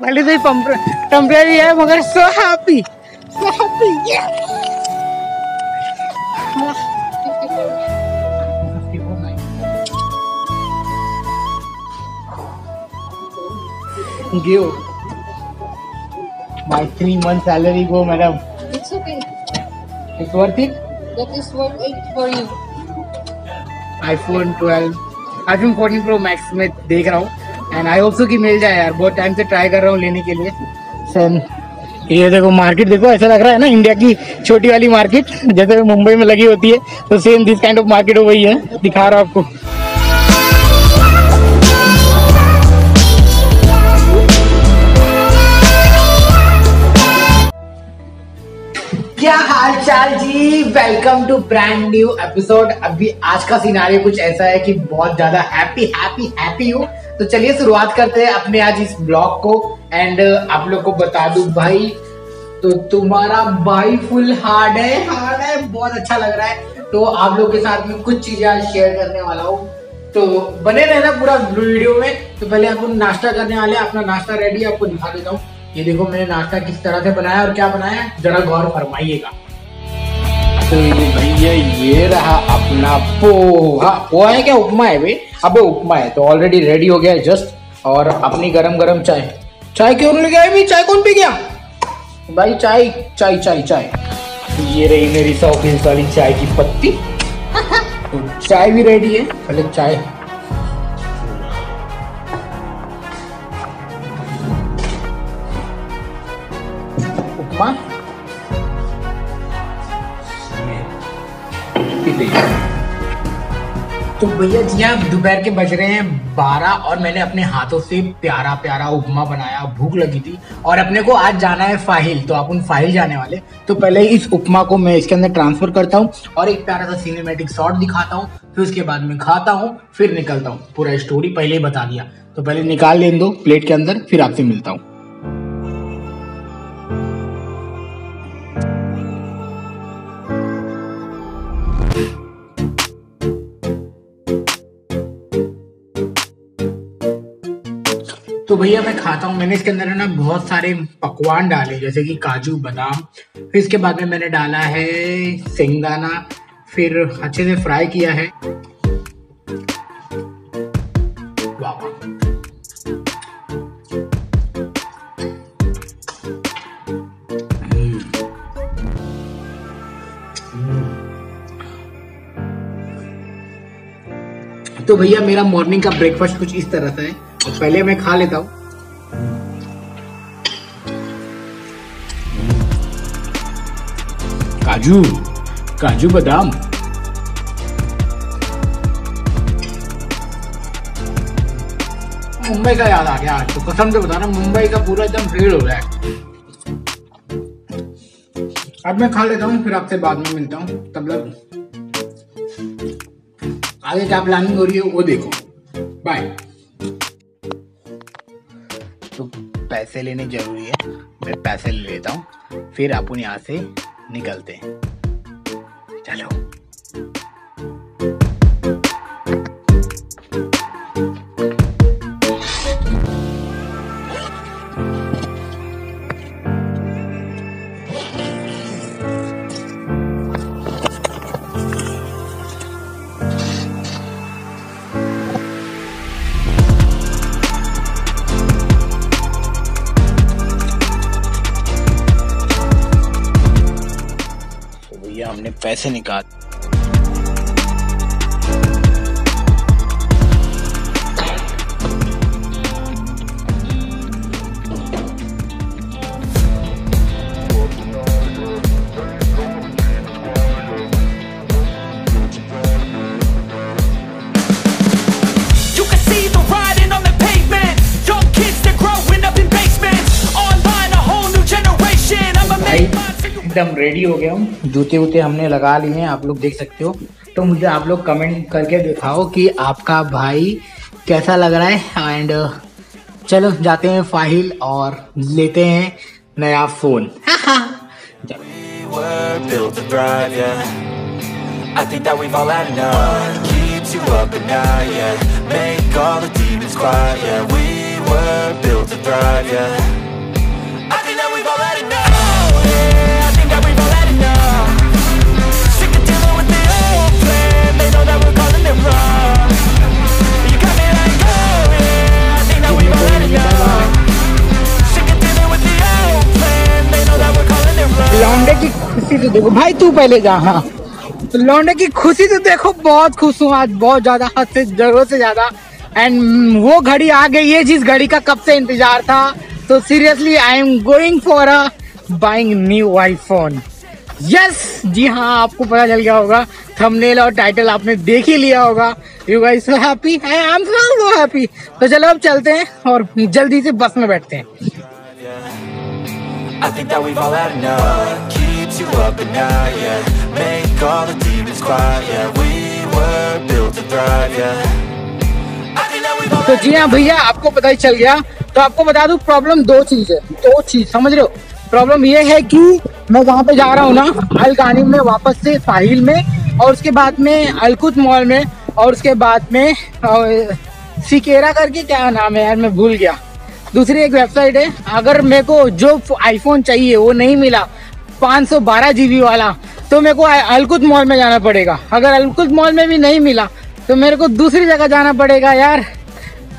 भले से टेम्परेरी है मगर so happy Give my 3 month salary go, madam. It's okay. It's worth it. That is worth it for you. iPhone 12, iPhone 14 Pro Max में देख रहा हूँ एंड आई होप सो कि मिल जाए यार। बहुत टाइम से ट्राई कर रहा हूँ लेने के लिए। सन ये देखो मार्केट देखो, ऐसा लग रहा है ना इंडिया की छोटी वाली मार्केट जैसे मुंबई में लगी होती है, तो same this kind of market हो गई है। दिखा रहा हूँ आपको। क्या हाल चाल जी, welcome to brand new episode. अभी आज का सिनारियो कुछ ऐसा है कि बहुत ज्यादा हैप्पी हूँ। तो चलिए शुरुआत करते हैं अपने आज इस ब्लॉग को। एंड आप लोग को बता दूं भाई, तो तुम्हारा भाई फुल हार्ड है, बहुत अच्छा लग रहा है। तो आप लोग के साथ में कुछ चीजें आज शेयर करने वाला हूँ, तो बने रहना पूरा वीडियो में। तो पहले अपन नाश्ता करने वाले हैं, अपना नाश्ता रेडी आपको दिखा देता हूँ। ये देखो मैंने नाश्ता किस तरह से बनाया और क्या बनाया, जरा गौर फरमाइएगा। तो भैया ये रहा अपना पोहा है क्या, उपमा है भाई? अबे उपमा है, तो ऑलरेडी रेडी हो गया है जस्ट। और अपनी गरम चाय क्यों लेके आए भाई? चाय कौन पी गया भाई? चाय ये रही मेरी 100 पीस वाली चाय की पत्ती। तो चाय भी रेडी है, पहले चाय। उपमा तो भैया जी आप दोपहर के बज रहे हैं 12 और मैंने अपने हाथों से प्यारा उपमा बनाया। भूख लगी थी और अपने को आज जाना है फाहिल, तो अपन फाहिल जाने वाले। तो पहले इस उपमा को मैं इसके अंदर ट्रांसफर करता हूँ और एक प्यारा सा सिनेमैटिक शॉट दिखाता हूँ, फिर उसके बाद में खाता हूँ, फिर निकलता हूँ। पूरा स्टोरी पहले ही बता दिया, तो पहले निकाल लेने दो प्लेट के अंदर, फिर आपसे मिलता हूँ। तो भैया मैं खाता हूँ। मैंने इसके अंदर है ना बहुत सारे पकवान डाले, जैसे कि काजू बादाम, फिर इसके बाद में मैंने डाला है सिंगदाना, फिर अच्छे से फ्राई किया है। वाह तो भैया मेरा मॉर्निंग का ब्रेकफास्ट कुछ इस तरह से है, तो पहले मैं खा लेता हूँ। काजू बादाम, मुंबई का याद आ गया आज, तो कसम से बता रहा हूँ मुंबई का पूरा एकदम फील हो रहा है। अब मैं खा लेता हूँ, फिर आपसे बाद में मिलता हूँ। तब तक आगे क्या प्लानिंग हो रही है वो देखो। बाय। तो पैसे लेने जरूरी है, मैं पैसे ले लेता हूँ, फिर अपन यहाँ से निकलते हैं। चलो। हमने पैसे निकाल एकदम रेडी हो गया हूँ। जूते वूते हमने लगा लिए हैं, आप लोग देख सकते हो। तो मुझे आप लोग कमेंट करके दिखाओ कि आपका भाई कैसा लग रहा है। एंड चलो जाते हैं फाहिल और लेते हैं नया phone. were built to thrive, yeah. I think that we've all had enough, yeah, I think that we've all had enough. Sick of dealing with the old plan, they know that we're calling it wrong. You got me like, oh yeah, I think that we've all had enough. Sick of dealing with the old plan, they know that we're calling it wrong. लौंडे की खुशी तो देखो भाई, तू पहले जा। हाँ, तो लौंडे की खुशी तो देखो, बहुत खुश हूँ आज, बहुत ज्यादा, हद से जरूरत से ज्यादा। एंड वो घड़ी आ गई है जिस घड़ी का कब से इंतजार था। तो seriously I am going for a buying new iPhone. Yes, जी हाँ, आपको पता चल गया होगा, थंबनेल और टाइटल आपने देख ही लिया होगा। You guys so happy, I am so happy. तो चलो अब चलते हैं और जल्दी से बस में बैठते हैं। I think that we've all had enough. Keeps you up at night, yeah. Make all the demons quiet, yeah. We were built to thrive, yeah. I think that we've all तो जी हाँ भैया, आपको पता ही चल गया। तो आपको बता दूं, प्रॉब्लम दो चीज है, दो चीज समझ रहे हो। प्रॉब्लम ये है कि मैं जहाँ पे जा रहा हूँ ना, अलगानी में वापस से साहिल में, और उसके बाद में अलकुत मॉल में, और उसके बाद में सिकेरा करके क्या नाम है यार, मैं भूल गया, दूसरी एक वेबसाइट है। अगर मेरे को जो आईफोन चाहिए वो नहीं मिला 512 GB वाला, तो मेरे को अलकुत मॉल में जाना पड़ेगा। अगर अलकुत मॉल में भी नहीं मिला तो मेरे को दूसरी जगह जाना पड़ेगा यार।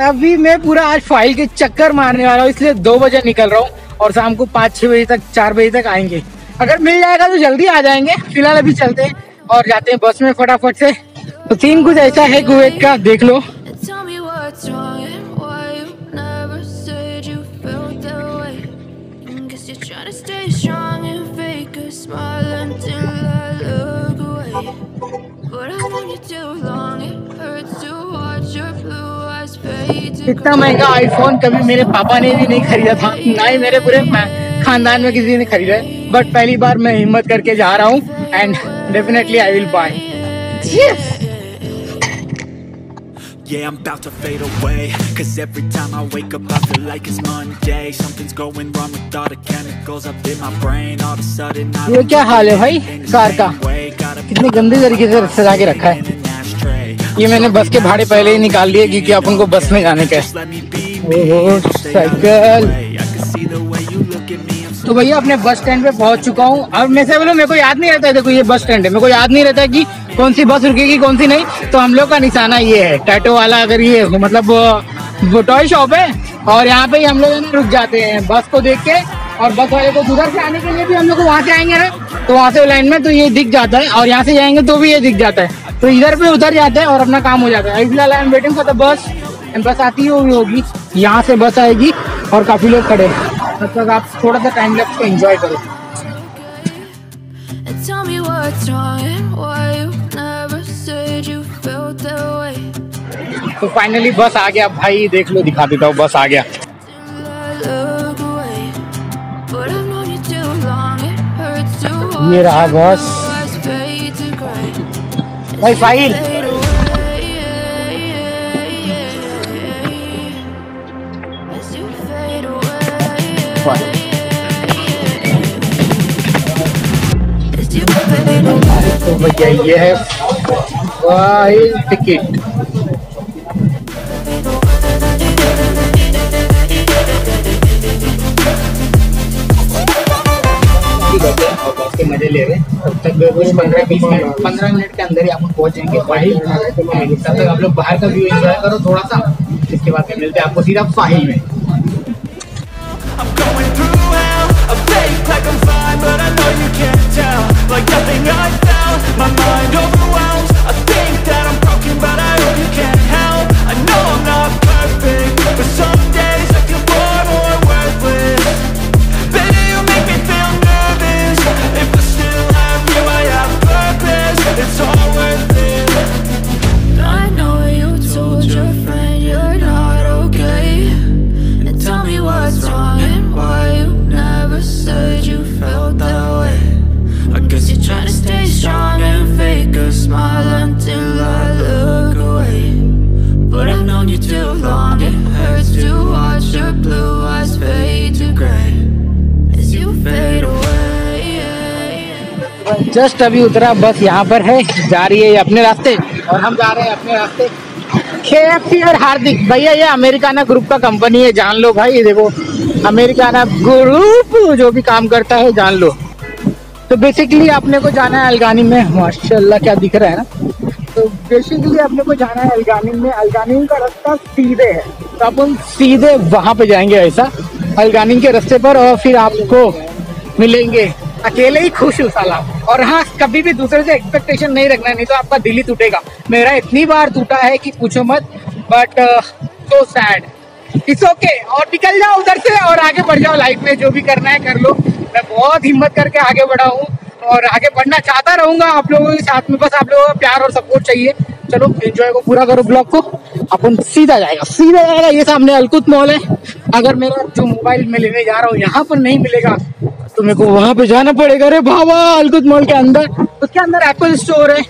अभी मैं पूरा आज फाइल के चक्कर मारने वाला हूँ, इसलिए 2 बजे निकल रहा हूँ और शाम को 5-6 बजे तक, 4 बजे तक आएंगे। अगर मिल जाएगा तो जल्दी आ जाएंगे। फिलहाल अभी चलते हैं और जाते हैं बस में फटाफट से। तो सीन कुछ ऐसा है कुवैत का, देख लो। Tell me what's wrong and why you never said you felt that way. Guess you're trying to stay strong and fake a smile until I look away. But I've known you too long, it hurts to watch your blue eyes fade to इतना महंगा iPhone कभी मेरे पापा ने भी नहीं खरीदा था, ना ही मेरे पूरे खानदान में किसी ने खरीदा है। बट पहली बार मैं हिम्मत करके जा रहा हूँ and definitely I will buy. Yeah, I'm about to fade away. Cause every time I wake up I feel like it's Monday. Something's going wrong with all the chemicals up in my brain. All of a sudden I ये क्या हाल है भाई car का, कितनी गंदी तरीके से सजा के रखा है। ये मैंने बस के भाड़े पहले ही निकाल लिए क्योंकि अपन को बस में जाने का है। ओह साइकिल। तो भैया अपने बस स्टैंड पे पहुंच चुका हूँ। अब मैं से बोलो, मेरे को याद नहीं रहता है, देखो ये बस स्टैंड है, मेरे को याद नहीं रहता है कि कौन सी बस रुकेगी कौन सी नहीं। तो हम लोग का निशाना ये है, टैटो वाला। अगर ये मतलब वो टॉय शॉप है और यहाँ पे ही हम लोग रुक जाते हैं बस को देख के। और बस वाले को उधर से आने के लिए भी हम लोग वहाँ से आएंगे ना, तो वहाँ से लाइन में तो ये दिख जाता है, और यहाँ से जाएंगे तो भी ये दिख जाता है। तो इधर पे उधर जाते हैं और अपना काम हो जाता है। फिलहाल I am waiting for the bus. बस आती होगी, यहाँ से बस आएगी और काफी लोग खड़े हैं। तब तक आप थोड़ा सा टाइम लैप्स को एंजॉय करो। tell me what's wrong and why you never said you felt that way. तो फाइनली बस आ गया भाई, देख लो, दिखा देता हूँ, बस आ गया। ये रहा बस भाई, फाइल। तो भैया ये है फाइल टिकट। और बस के मजे ले रहे। तब तक कुछ 15 मिनट के अंदर ही आप पहुंच जाएंगे फाइल। तब तक आप लोग बाहर का व्यू एंजॉय करो थोड़ा सा, इसके बाद मिलते हैं आपको सीधा फाइल में। जस्ट अभी उतरा, बस यहाँ पर है, जा रही है अपने रास्ते और हम जा रहे हैं अपने रास्ते। KFC और हार्दिक भैया, ये अमेरिकाना ग्रुप का कंपनी है, जान लो भाई। ये देखो अमेरिकाना ग्रुप जो भी काम करता है जान लो। तो बेसिकली आपने को जाना है अलगानी में, माशाल्लाह क्या दिख रहा है ना। तो बेसिकली आपने को जाना है अलगानी में। अलगानी का रास्ता सीधे है, तो अपन सीधे वहां पे जाएंगे ऐसा अलगानी के रास्ते पर, और फिर आपको मिलेंगे। अकेले ही खुश हूँ साला। और हाँ, कभी भी दूसरे से एक्सपेक्टेशन नहीं रखना है, नहीं तो आपका दिल ही टूटेगा। मेरा इतनी बार टूटा है कि पूछो मत, but so sad. It's okay. और निकल जाओ उधर से और आगे बढ़ जाओ लाइफ में, जो भी करना है कर लो। मैं बहुत हिम्मत करके आगे बढ़ा हूँ और आगे बढ़ना चाहता रहूंगा आप लोगों के साथ में। बस आप लोगों का प्यार और सपोर्ट चाहिए। चलो एंजॉय को पूरा करो ब्लॉग को। अपन सीधा जाएगा। ये सामने अलकुत मॉल है। अगर मेरा जो मोबाइल में लेने जा रहा हूँ यहाँ पर नहीं मिलेगा तो मेरे को वहां पे जाना पड़ेगा। अरे भावा, अलकुत मॉल के अंदर, उसके अंदर एप्पल स्टोर है,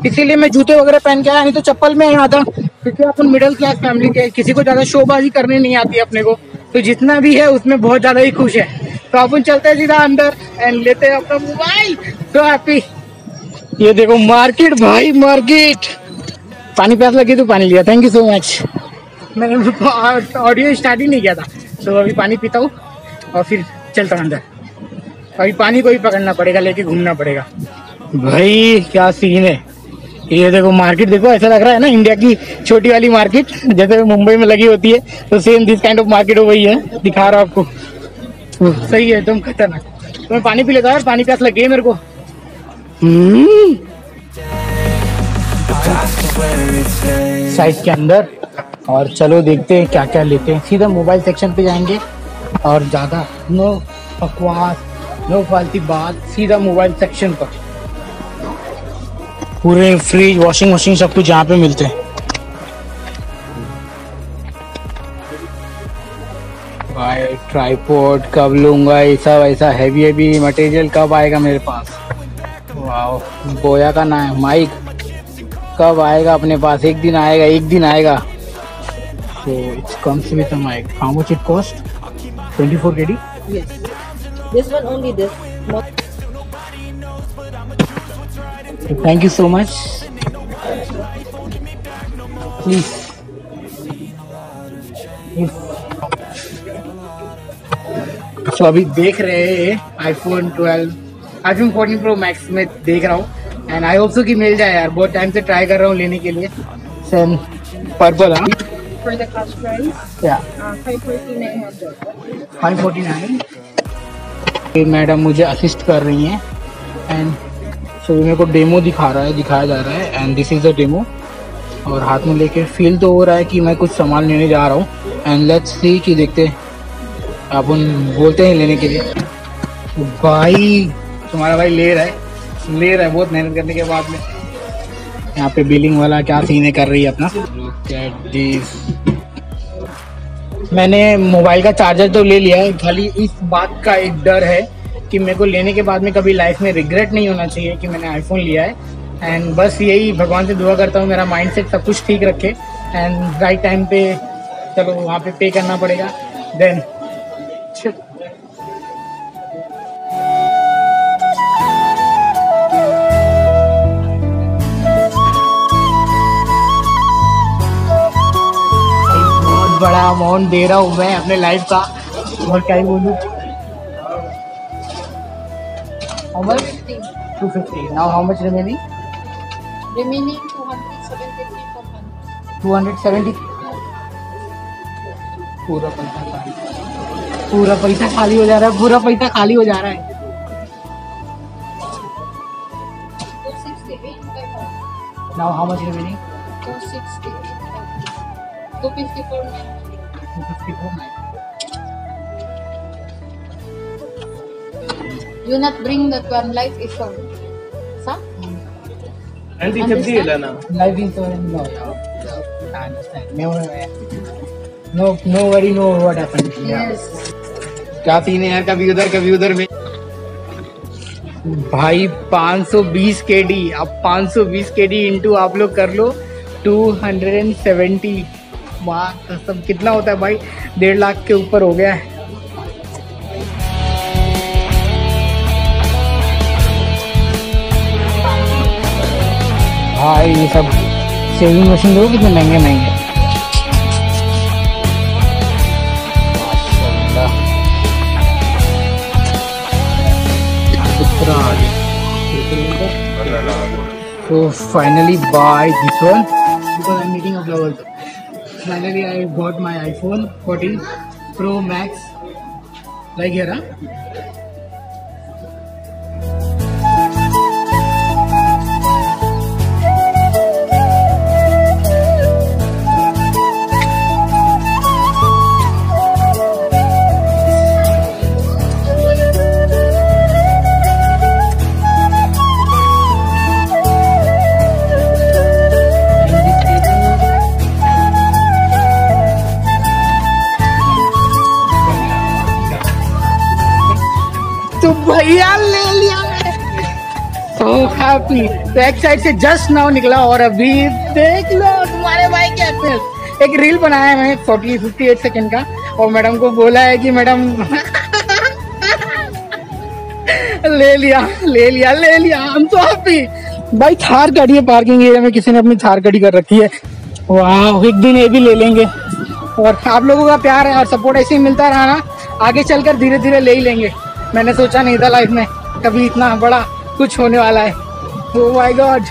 इसीलिए मैं जूते वगैरह पहन के आया, नहीं तो चप्पल में यहाँ था। क्योंकि अपन मिडिल क्लास फैमिली के, किसी को ज्यादा शोबाजी करने नहीं आती अपने को, तो जितना भी है उसमें बहुत ज्यादा ही खुश है। तो अपन चलते हैं सीधा अंदर एंड लेते हैं अपना मोबाइल। So happy. ये देखो मार्केट भाई, मार्केट। पानी प्यास लगी तो पानी लिया, थैंक यू सो मच। मैंने ऑडियो स्टार्ट ही नहीं किया था, तो अभी पानी पीता हूँ और फिर चलता हूँ अंदर। अभी पानी को ही पकड़ना पड़ेगा, लेके घूमना पड़ेगा। भाई क्या सीन है। ये देखो मार्केट, देखो ऐसा लग रहा है ना इंडिया की छोटी वाली मार्केट, जैसे मुंबई में लगी होती है, तो same this kind of market हो गई है। दिखा रहा हूँ आपको, सही है एकदम खतरनाक। तो मैं पानी पी लेता हूँ, पानी प्यास लगी है मेरे को। साइड के अंदर, और चलो देखते हैं क्या क्या लेते हैं। सीधा मोबाइल सेक्शन पे जाएंगे और ज्यादा नो बकवास, नो फालतू बात, सीधा मोबाइल सेक्शन पर। पूरे फ्रिज, वॉशिंग मशीन सब कुछ यहाँ पे मिलते हैं। भाई ट्राइपॉड कब लूंगा, ऐसा वैसा हैवी मटेरियल कब आएगा मेरे पास। वाओ, बोया का ना माइक कब आएगा अपने पास। एक दिन आएगा। So it comes with a mic. How much it cost? 24 KD? Yes. This one only this. Thank you so much. Please. So अभी देख रहे हैं iPhone 14 Pro Max में देख रहा हूँ, एंड आई होप सो कि मिल जाए यार। बहुत टाइम से ट्राई कर रहा हूँ लेने के लिए। Same purple. हाँ, For the cash price, क्या 549. 549। मैडम मुझे असिस्ट कर रही हैं एंड सो मेरे को डेमो दिखाया जा रहा है, and this is the demo. और हाथ में लेके फील तो हो रहा है कि मैं कुछ सामान लेने जा रहा हूँ, एंड लेट्स सी कि देखते हैं। अपन बोलते हैं लेने के लिए। भाई तुम्हारा भाई ले रहा है बहुत मेहनत करने के बाद में। यहाँ पे बिलिंग वाला क्या सीन कर रही है अपना। Look at this. मैंने मोबाइल का चार्जर तो ले लिया है, खाली इस बात का एक डर है कि मेरे को लेने के बाद में कभी लाइफ में रिग्रेट नहीं होना चाहिए कि मैंने आईफोन लिया है। एंड बस यही भगवान से दुआ करता हूँ मेरा माइंडसेट सब कुछ ठीक रखे, एंड राइट टाइम पे चलो वहाँ पे करना पड़ेगा। देन बड़ा अमाउंट दे रहा हूँ मैं अपने लाइफ का, और क्या ही बोलूँ। How much? 250. Now how much remaining? Remaining 273 per month. 270. पूरा पैसा खाली हो जा रहा है। 268 per month. Now how much remaining? 260. 254. 254. You not bring that one life insurance. Huh? Life insurance, no. I understand. No worry, no what happened. Yes. क्या scene है यार, कभी उधर में। भाई 520 KD, अब 520 KD इंटू आप लोग कर लो 270। वाह कसम, कितना होता है भाई? 1.5 लाख के ऊपर हो गया है। भाई ये सब सेविंग मशीन देखो कितने महंगे। So finally buy this one because I'm meeting a vlogger. Finally I got my iPhone 14 Pro Max. Like here, huh? तो भैया ले लिया मैंने, so happy। तो एक साइड से जस्ट नाउ निकला और अभी देख लो तुम्हारे भाई के हैप्पीनेस। एक रील बनाया है मैंने 58 सेकंड का और मैडम को बोला है कि मैडम ले लिया ले लिया ले लिया, हम तो हैप्पी। भाई थार गाड़ी है, पार्किंग एरिया में किसी ने अपनी थार गाड़ी कर रखी है। वाह, एक दिन ये भी ले लेंगे। और आप लोगों का प्यार है और सपोर्ट ऐसे ही मिलता रहा ना, आगे चलकर धीरे धीरे ले ही लेंगे। मैंने सोचा नहीं था लाइफ में कभी इतना बड़ा कुछ होने वाला है। Oh my God.